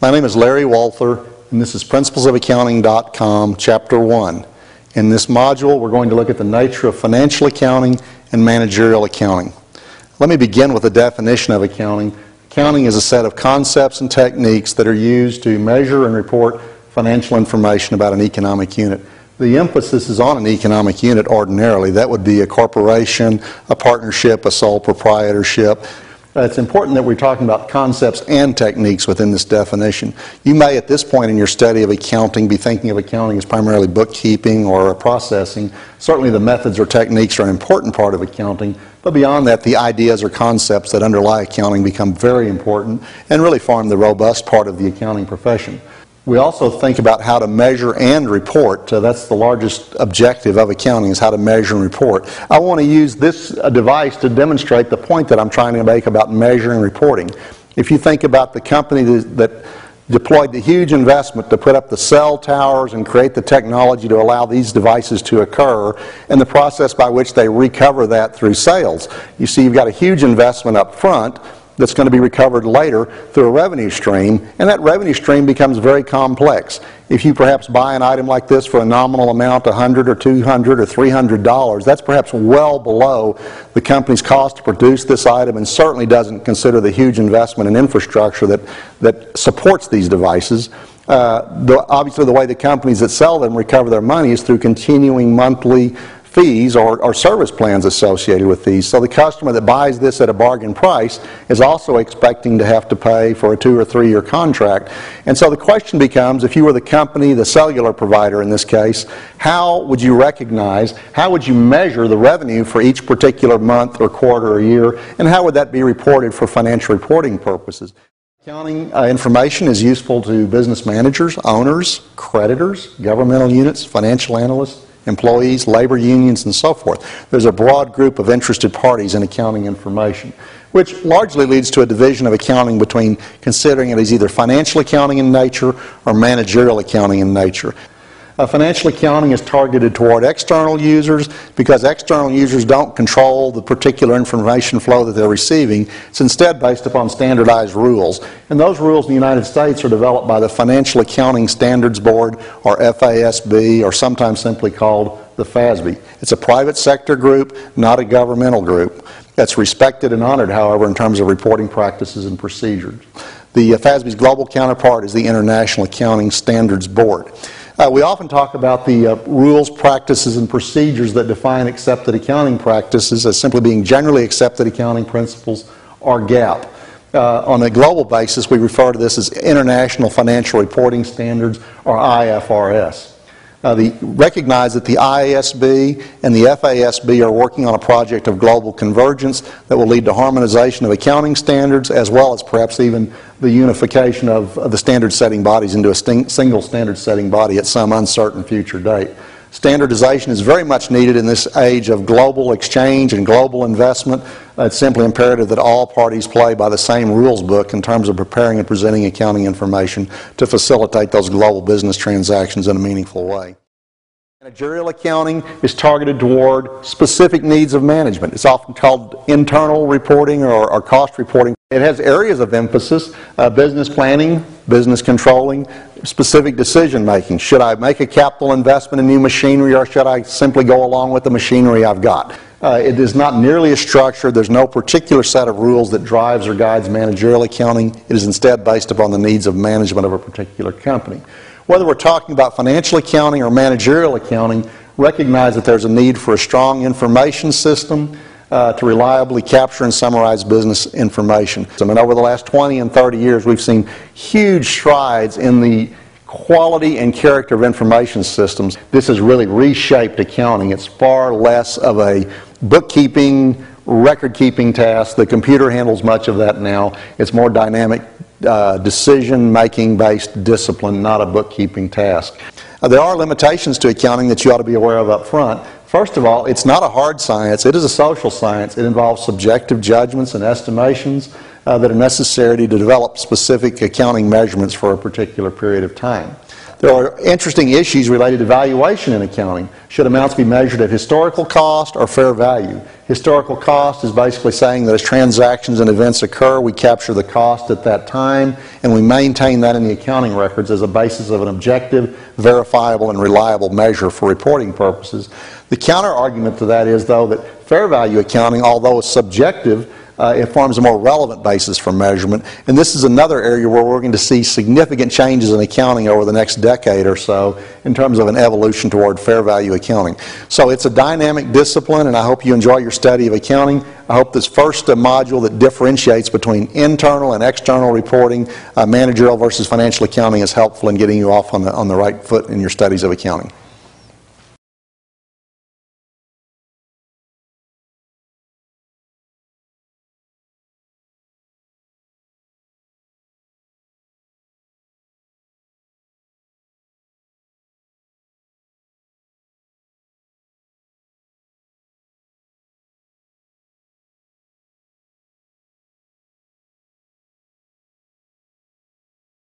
My name is Larry Walther, and this is principlesofaccounting.com, Chapter 1. In this module, we're going to look at the nature of financial accounting and managerial accounting. Let me begin with a definition of accounting. Accounting is a set of concepts and techniques that are used to measure and report financial information about an economic unit. The emphasis is on an economic unit ordinarily. That would be a corporation, a partnership, a sole proprietorship. It's important that we're talking about concepts and techniques within this definition. You may at this point in your study of accounting be thinking of accounting as primarily bookkeeping or processing. Certainly the methods or techniques are an important part of accounting, but beyond that the ideas or concepts that underlie accounting become very important and really form the robust part of the accounting profession. We also think about how to measure and report. That's the largest objective of accounting, is how to measure and report. I want to use this device to demonstrate the point that I'm trying to make about measuring and reporting. If you think about the company that deployed the huge investment to put up the cell towers and create the technology to allow these devices to occur, and the process by which they recover that through sales. You see, you've got a huge investment up front that's going to be recovered later through a revenue stream, and that revenue stream becomes very complex. If you perhaps buy an item like this for a nominal amount, $100 or $200 or $300, that's perhaps well below the company's cost to produce this item, and certainly doesn't consider the huge investment in infrastructure that supports these devices. Obviously the way the companies that sell them recover their money is through continuing monthly fees or service plans associated with these. So the customer that buys this at a bargain price is also expecting to have to pay for a 2 or 3 year contract. And so the question becomes, if you were the company, the cellular provider in this case, how would you recognize, how would you measure the revenue for each particular month or quarter or year, and how would that be reported for financial reporting purposes? Accounting information is useful to business managers, owners, creditors, governmental units, financial analysts, employees, labor unions, and so forth. There's a broad group of interested parties in accounting information, which largely leads to a division of accounting between considering it as either financial accounting in nature or managerial accounting in nature. Financial accounting is targeted toward external users because external users don't control the particular information flow that they're receiving. It's instead based upon standardized rules. And those rules in the United States are developed by the Financial Accounting Standards Board, or FASB, or sometimes simply called the FASB. It's a private sector group, not a governmental group. That's respected and honored, however, in terms of reporting practices and procedures. The FASB's global counterpart is the International Accounting Standards Board. We often talk about the rules, practices, and procedures that define accepted accounting practices as simply being generally accepted accounting principles, or GAAP. On a global basis, we refer to this as International Financial Reporting Standards, or IFRS. Recognize that the IASB and the FASB are working on a project of global convergence that will lead to harmonization of accounting standards, as well as perhaps even the unification of the standard setting bodies into a single standard setting body at some uncertain future date. Standardization is very much needed in this age of global exchange and global investment. It's simply imperative that all parties play by the same rules book in terms of preparing and presenting accounting information to facilitate those global business transactions in a meaningful way. Managerial accounting is targeted toward specific needs of management. It's often called internal reporting or cost reporting. It has areas of emphasis: business planning, business controlling, specific decision making. Should I make a capital investment in new machinery, or should I simply go along with the machinery I've got? It is not nearly as structured. There's no particular set of rules that drives or guides managerial accounting. It is instead based upon the needs of management of a particular company. Whether we're talking about financial accounting or managerial accounting, recognize that there's a need for a strong information system to reliably capture and summarize business information. And over the last 20 and 30 years, we've seen huge strides in the quality and character of information systems. This has really reshaped accounting. It's far less of a bookkeeping, record-keeping task. The computer handles much of that now. It's more dynamic, decision-making based discipline, not a bookkeeping task. There are limitations to accounting that you ought to be aware of up front. First of all, it's not a hard science. It is a social science. It involves subjective judgments and estimations that are necessary to develop specific accounting measurements for a particular period of time. There are interesting issues related to valuation in accounting. Should amounts be measured at historical cost or fair value? Historical cost is basically saying that as transactions and events occur, we capture the cost at that time, and we maintain that in the accounting records as a basis of an objective, verifiable, and reliable measure for reporting purposes. The counter argument to that is, though, that fair value accounting, although it's subjective, it forms a more relevant basis for measurement. And this is another area where we're going to see significant changes in accounting over the next decade or so in terms of an evolution toward fair value accounting. So it's a dynamic discipline, and I hope you enjoy your study of accounting. I hope this first module that differentiates between internal and external reporting, managerial versus financial accounting, is helpful in getting you off on the right foot in your studies of accounting.